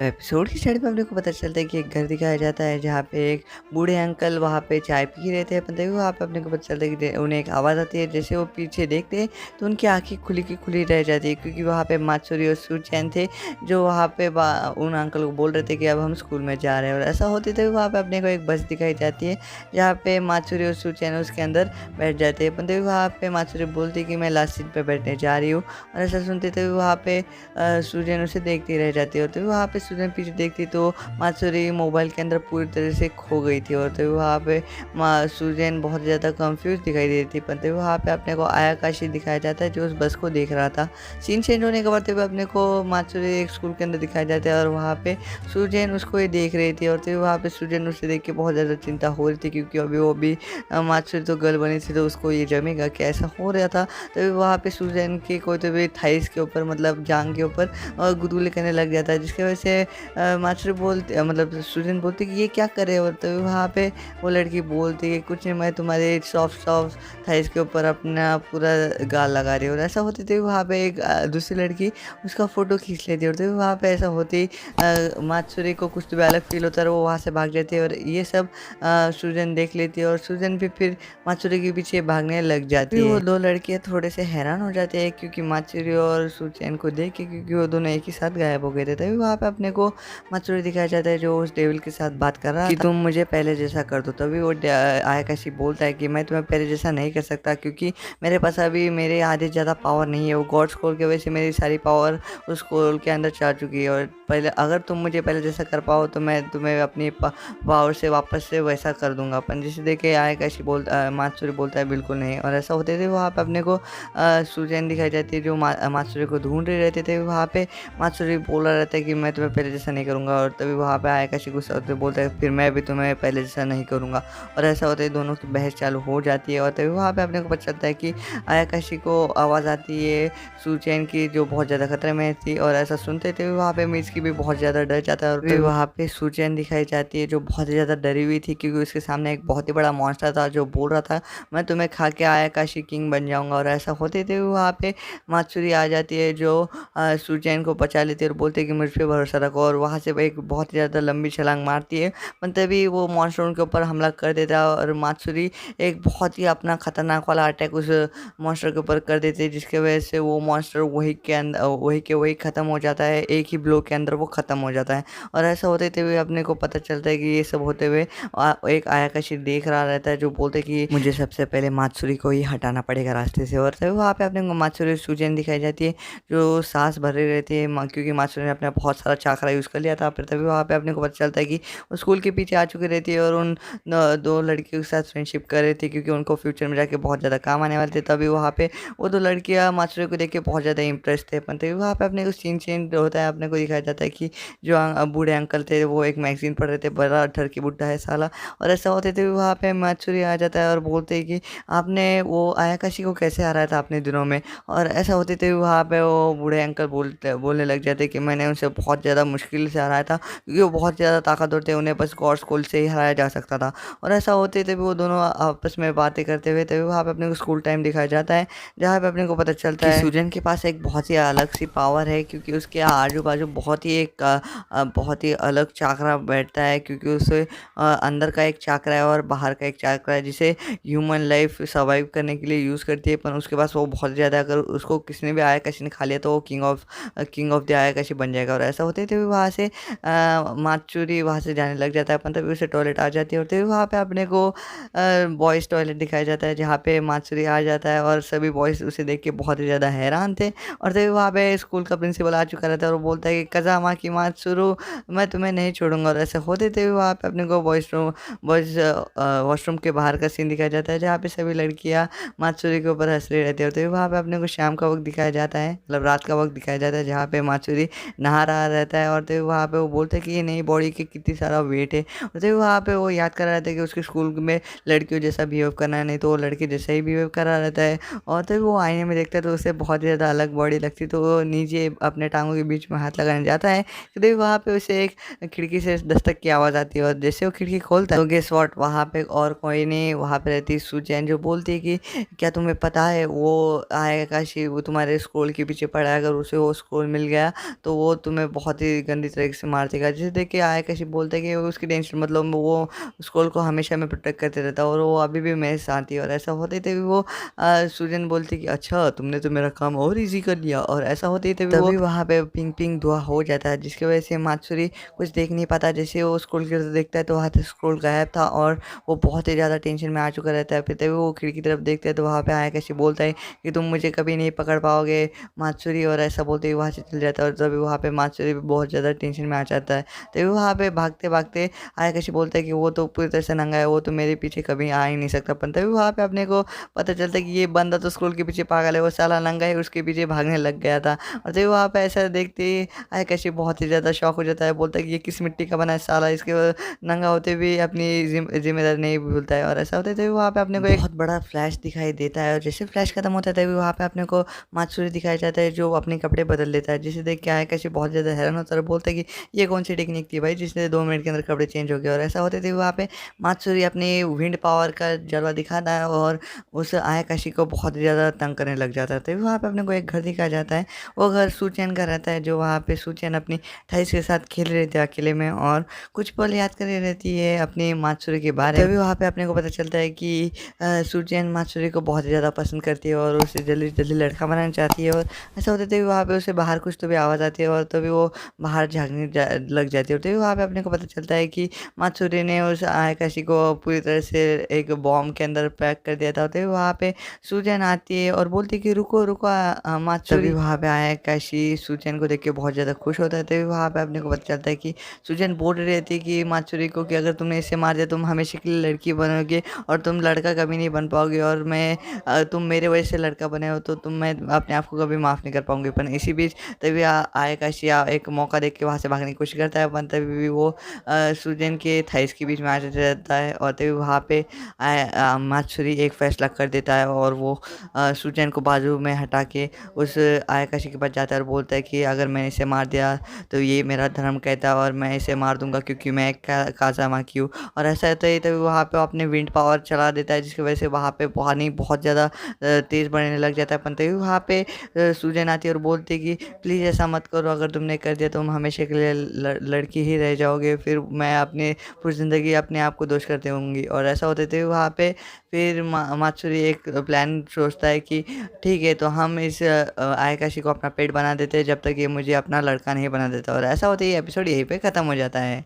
Episode की starting में अपने को पता चलता है कि एक घर दिखाया जाता है जहाँ पे एक बूढ़े अंकल वहाँ पे चाय पी रहे थे। मतलब वहाँ पे अपने को पता चलता है कि उन्हें एक आवाज़ आती है। जैसे वो पीछे देखते हैं तो उनकी आंखें खुली की खुली रह जाती है, क्योंकि वहाँ पे मात्सुरी और सुचैन थे जो वहाँ पे उन अंकल को बोल रहे थे कि अब हम स्कूल में जा रहे हैं। और ऐसा होते थे वहाँ पे अपने को एक बस दिखाई जाती है जहाँ पे मात्सुरी और सुचैन उसके अंदर बैठ जाते हैं। मतलब वहाँ पे मात्सुरी बोलती है कि मैं लास्ट सीट पर बैठने जा रही हूँ। और ऐसा सुनते थे वहाँ पे सूजन उसे देखती रह जाती है। और तो वहाँ पे सूजन पीछे देखती तो मात्सुरी मोबाइल के अंदर पूरी तरह से खो गई थी। और तो वहाँ पे सूजन बहुत ज़्यादा कंफ्यूज दिखाई दे रही थी। पर तो वहाँ पे अपने को आयाकाशी दिखाया जाता है जो उस बस को देख रहा था। सीन चेंज होने के बाद अपने को मात्सुरी एक स्कूल के अंदर दिखाया जाता है और वहाँ पे सूजन उसको ही देख रही थी। और तो वहाँ पे सूजन उसे देख के बहुत ज़्यादा चिंता हो रही थी, क्योंकि अभी वो भी मात्सुरी तो गर्ल बनी थी तो उसको ये जमेगा कि ऐसा हो रहा था। तो वहाँ पे सूजन की कोई तो भी थाइस के ऊपर मतलब जांग के ऊपर गुदगुले करने लग जाता है, जिसकी वजह से मास्टर बोलते मतलब सूजन बोलती कि ये क्या करे। और तो वहाँ पे वो लड़की बोलती कि कुछ नहीं, मैं तुम्हारे सॉफ्ट सॉफ्ट थाइस के ऊपर अपना पूरा गाल लगा रही हूँ। और ऐसा होते थे वहाँ पे एक दूसरी लड़की उसका फ़ोटो खींच लेती है। और तो वहाँ पे ऐसा होती मात्सुरी को कुछ तो भी अलग फील होता है और वो वहाँ से भाग जाती है। और ये सब सूजन देख लेती है और सूजन भी फिर मात्सुरी के पीछे भागने लग जाती है। वो दो लड़कियां थोड़े से हैरान हो जाते हैं क्योंकि मात्सुरी और सुचैन को देख के, क्योंकि वो दोनों एक ही साथ गायब हो गए थे। तभी वहाँ पे अपने को मात्सुरी दिखाया जाता है जो उस डेविल के साथ बात कर रहा कि तुम मुझे पहले जैसा कर दो। तभी वो आयाकाशी बोलता है कि मैं तुम्हें पहले जैसा नहीं कर सकता, क्योंकि मेरे पास अभी मेरे आधे ज़्यादा पावर नहीं है। वो गॉड स्कोल की वजह से मेरी सारी पावर उस स्कोल के अंदर जा चुकी है। और पहले अगर तुम मुझे पहले जैसा कर पाओ तो मैं तुम्हें अपनी पावर से वापस से वैसा कर दूंगा। अपन जिसे देखे आयाकाशी मात्सुरी बोलता है बिल्कुल नहीं। और ऐसा होते थे वहाँ पे अपने को सुजैन दिखाई जाती है जो मात्सुरी को ढूंढ रहे रहते थे। वहाँ पे मात्सुरी बोला रहता है कि मैं तुम्हें पहले जैसा नहीं करूँगा। और तभी वहाँ पे आयाकाशी गुस्सा होते बोलता है फिर मैं भी तुम्हें पहले जैसा नहीं करूँगा। और ऐसा होता है दोनों की बहस चालू हो जाती है। और तभी वहाँ पे अपने को पता चलता है कि आयाकाशी को आवाज़ आती है सुचैन की जो बहुत ज़्यादा खतरे में थी। और ऐसा सुनते थे वहाँ पे मिर्च भी बहुत ज़्यादा डर जाता है। और फिर वहाँ पे सुचैन दिखाई जाती है जो बहुत ज़्यादा डरी हुई थी, क्योंकि उसके सामने एक बहुत ही बड़ा मॉन्स्टर था जो बोल रहा था मैं तुम्हें खा के आयाकाशी किंग बन जाऊंगा। और ऐसा होते थे वहाँ पे मात्सुरी आ जाती है जो सुचैन को बचा लेती है और बोलती है कि मुझ पे भरोसा रखो। और वहाँ से एक बहुत ही ज़्यादा लंबी छलांग मारती है, पर तभी वो मॉन्स्टर उनके ऊपर हमला कर देता है। और मात्सुरी एक बहुत ही अपना खतरनाक वाला अटैक उस मॉन्स्टर के ऊपर कर देती है, जिसके वजह से वो मॉन्स्टर वही के अंदर वही ख़त्म हो जाता है। एक ही ब्लो के अंदर वो ख़त्म हो जाता है। और ऐसा होते हुए अपने को पता चलता है कि ये सब होते हुए एक आयाकाशी देख रहा रहता है जो बोलते कि मुझे सबसे पहले मात्सुरी को ही हटाना पड़ेगा रास्ते से। और तभी वहाँ पे अपने को मात्सुरी सुजैन दिखाई जाती है जो सांस भरे रहती है क्योंकि मात्सुरी ने अपना बहुत सारा चाकरा यूज़ कर लिया था। फिर तभी वहाँ पे अपने को पता चलता है कि वो स्कूल के पीछे आ चुकी रहती है और उन दो लड़कियों के साथ फ्रेंडशिप कर रही थी, क्योंकि उनको फ्यूचर में जाके बहुत ज़्यादा काम आने वाले थे। तभी वहाँ पे वो दो लड़कियाँ मात्सुरी को देख के बहुत ज़्यादा इंप्रेस थे। पर तभी वहाँ पे अपने को सीन चेंज होता है, अपने को दिखाया जाता है कि जो बूढ़े अंकल थे वो एक मैगजीन पढ़ रहे थे, बड़ा ठरकी बुड्ढा है साला। और ऐसा होते थे वहाँ पे मात्सुरी आ जाता है और बोलते हैं कि आपने वो आयाकाशी को कैसे हराया था अपने दिनों में। और ऐसा होते थे वहाँ पे वो बूढ़े अंकल बोलने लग जाते कि मैंने उनसे बहुत ज़्यादा मुश्किल से हराया था, क्योंकि वो बहुत ज़्यादा ताकतवर थे, उन्हें बस गॉड स्कूल से ही हराया जा सकता था। और ऐसा होते थे वो दोनों आपस में बातें करते हुए तभी वहाँ पे अपने को स्कूल टाइम दिखाया जाता है, जहाँ पे अपने को पता चलता है कि सुजन के पास एक बहुत ही अलग सी पावर है, क्योंकि उसके आजू बाजू बहुत ही अलग चाकरा बैठता है, क्योंकि उसे अंदर का एक चाकरा है और बाहर का एक चाकरा है जिसे ह्यूमन लाइफ सर्वाइव करने के लिए यूज़ करती है। पर उसके पास वो बहुत ज़्यादा, अगर उसको किसी ने भी आयाकाशी ने खा लिया तो वो किंग ऑफ द आयाकाशी बन जाएगा। और ऐसा होते थे वहाँ से मात्सुरी वहाँ से जाने लग जाता है, पर तभी उसे टॉयलेट आ जाती है। और तभी वहाँ पे अपने को बॉयज़ टॉयलेट दिखाया जाता है जहाँ पे मात्सुरी आ जाता है और सभी बॉयज़ उसे देख के बहुत ही ज़्यादा हैरान थे। और तभी वहाँ पे स्कूल का प्रिंसिपल आ चुका रहता है और वो बोलता है कि कज़ामा की मात्सुरू मैं तुम्हें नहीं छोड़ूंगा। और ऐसे होते थे वहाँ पे अपने को बॉयज़ वॉशरूम के बाहर का सीन दिखाया जाता है जहाँ पे सभी लड़कियाँ मात्सुरी के ऊपर हंस रही रहती है। और तभी वहाँ पे अपने को शाम का वक्त दिखाया जाता है, मतलब रात का वक्त दिखाया जाता है, जहाँ पे मात्सुरी नहा रहा रहता है। और तभी वहाँ पे वो बोलते हैं कि ये नई बॉडी के कितनी सारा वेट है। और तभी वहाँ पे वो याद कर रहा था कि उसके स्कूल में लड़कियों जैसा बिहेव करना है, नहीं तो वो लड़के जैसा ही बिहेव कर रहा रहता है। और तभी वो आईने में देखता है तो उसे बहुत ही ज़्यादा अलग बॉडी लगती है, तो वो नीचे अपने टांगों के बीच में हाथ लगाने जाता है। तो तभी वहाँ पे उसे एक खिड़की से दस्तक की आवाज़ आती है और जैसे वो खिड़की खोलता है तो गेस व्हाट, वहाँ पे और कोई नहीं, वहाँ पे रहती सुजैन जो बोलती है कि क्या तुम्हें पता है वो आयाकाशी वो तुम्हारे स्कूल के पीछे पड़ा है, अगर उसे वो स्कूल मिल गया तो वो तुम्हें बहुत ही गंदी तरीके से मार देगा। जिसे देख के आयाकाशी बोलता है कि उसकी टेंशन मतलब वो स्कूल को हमेशा में प्रोटेक्ट करते रहता है और वो अभी भी मेरे साथ ही है। और ऐसा होते तभी वो सुजन बोलती कि अच्छा तुमने तो मेरा काम और ईज़ी कर लिया। और ऐसा होते ही तभी वहाँ पे पिंग पिंग धुआँ हो जाता है, जिसकी वजह से मात्सुरी कुछ देख नहीं पाता। जैसे वो स्क्रॉल की तरफ देखता है तो वहाँ से स्क्रॉल गायब था और वो बहुत ही ज़्यादा टेंशन में आ चुका रहता है। फिर तभी वो खिड़की की तरफ देखता है तो वहाँ पे आयाकाशी बोलता है कि तुम मुझे कभी नहीं पकड़ पाओगे मात्सुरी। और ऐसा बोलते ही वहाँ से चल जाता है और तभी वहाँ पे मात्सुरी भी बहुत ज़्यादा टेंशन में आ जाता है। तभी वहाँ पे भागते भागते आयाकाशी बोलता है कि वो तो पूरी तरह से नंगा है, वो तो मेरे पीछे कभी आ ही नहीं सकता। पर तभी वहाँ पे अपने को पता चलता है कि ये बंदा तो स्क्रोल के पीछे पागल है, वो साला नंगा है उसके पीछे भागने लग गया था। और तभी वहाँ पे ऐसा देखते ही आयाकाशी बहुत ही ज़्यादा शॉक हो जाता है, बोलता है कि ये किस मिट्टी का बना है साला, इसके नंगा होते भी अपनी जिम्मेदारी नहीं भूलता है। और ऐसा होता है तभी वहाँ पे अपने को एक बहुत बड़ा फ्लैश दिखाई देता है और जैसे फ्लैश खत्म होता है तभी वहाँ पे अपने को मात्सुरी दिखाया जाता है जो अपने कपड़े बदल लेता है। जिसे देख के आयाकाशी बहुत ज़्यादा हैरान होता है और बोलता है कि ये कौन सी टेक्निक थी भाई जिसने 2 मिनट के अंदर कपड़े चेंज हो गए। और ऐसा होते थे वहाँ पे मात्सुरी अपनी विंड पावर का जलवा दिखाता है और उस आयाकाशी को बहुत ही ज़्यादा तंग करने लग जाता है। तभी वहाँ पे अपने को एक घर दिखाया जाता है, वो घर सुचैन का रहता है, जो वहाँ पे सुचैन अपनी थाइस के साथ खेल रहे थे अकेले में और कुछ पल याद कर रही रहती है अपनी मात्सुरी के बारे में। तभी वहाँ पे अपने को पता चलता है कि सुचैन मात्सुरी को बहुत ज़्यादा पसंद करती है और उसे जल्दी जल्दी लड़का बनाना चाहती है। और ऐसा होते तभी वहाँ पे उसे बाहर कुछ तो भी आवाज़ आती है और तभी वो बाहर लग जाती है। और तभी वहाँ पे अपने को पता चलता है कि मात्सुरी ने उस आयाकाशी को पूरी तरह से एक बॉम्ब के अंदर पैक कर दिया था। तभी वहाँ पे सुजैन आती है और बोलती है कि रुको रुको मात्सुरी। तभी वहाँ पे आयाकाशी सुजैन को देख के बहुत ज़्यादा खुश होता है। तभी वहाँ पे अपने को पता चलता है कि सुजैन बोल रही थी कि मात्सुरी को कि अगर तुमने इसे मार दिया तुम हमेशा के लिए लड़की बनोगे और तुम लड़का कभी नहीं बन पाओगे। और तुम मेरे वजह से लड़का बने हो तो मैं अपने आप को कभी माफ़ नहीं कर पाऊंगी। पर इसी बीच तभी आयाकाशी एक मौका देख के वहाँ से भागने की कोशिश करता है, पर तभी भी वो सुजैन के थाइस के बीच में आ जाता है। और तभी वहाँ पे मात्सुरी एक फैसला कर देता है और वो सुजैन को बाजू में हटा के उस आयाकाशी के पास जाता है और बोलता है कि अगर मैंने इसे मार दिया तो ये मेरा धर्म कहता है और मैं इसे मार दूंगा क्योंकि मैं एक काज़ामाकी हूँ। और ऐसा होता ही तभी वहाँ पे अपने विंड पावर चला देता है, जिसकी वजह से वहाँ पे पानी बहुत ज़्यादा तेज़ बढ़ने लग जाता है। पर तभी वहाँ पे सुजैन आती है और बोलती है कि प्लीज़ ऐसा मत करो, अगर तुमने कर दिया तो तुम हमेशा के लिए लड़की ही रह जाओगे, फिर मैं अपनी पूरी ज़िंदगी अपने आप को दोष करते होंगी। और ऐसा होते थे वहाँ पे फिर मात्सुरी एक प्लान सोचता है कि ठीक है तो हम इस आयाकाशी को अपना पेट बना देते हैं जब तक ये मुझे अपना लड़का नहीं बना देता। और ऐसा होते ही एपिसोड यहीं पे ख़त्म हो जाता है।